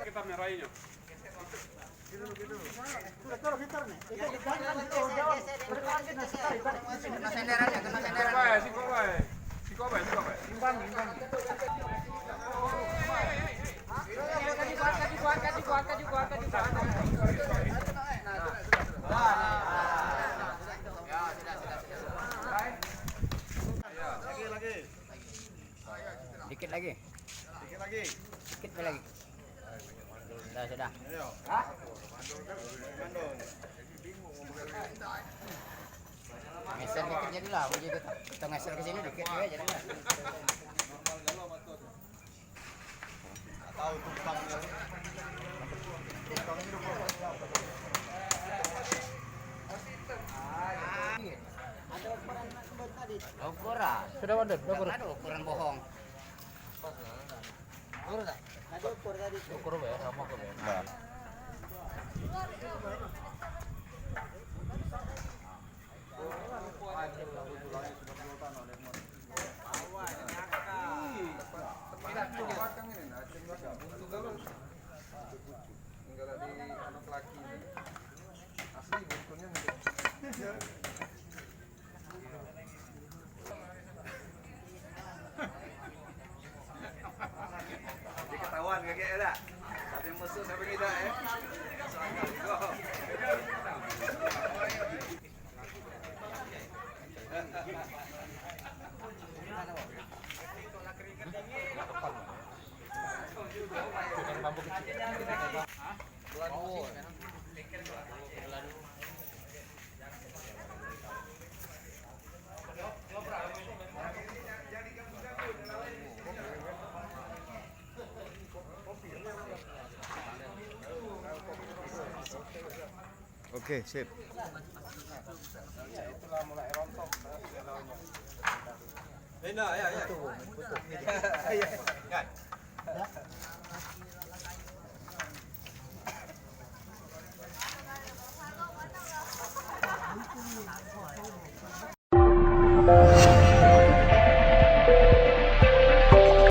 Kita meraihnya. Dikit lagi. Dikit lagi. Sudah. Geser dikit jadilah, kita geser ke sini dikit ya jadilah. Tahu tumpangnya. Ada ukuran tadi. Ukuran. Sudah ada ukuran bohong. Ukur tak? Ada ukur tadi. Ukur ya, sama kok ya. Ketahuan kakek ada. Tapi musuh sampai kita ya. Oke, sip. Itulah mulai rontok. Ya. Ya.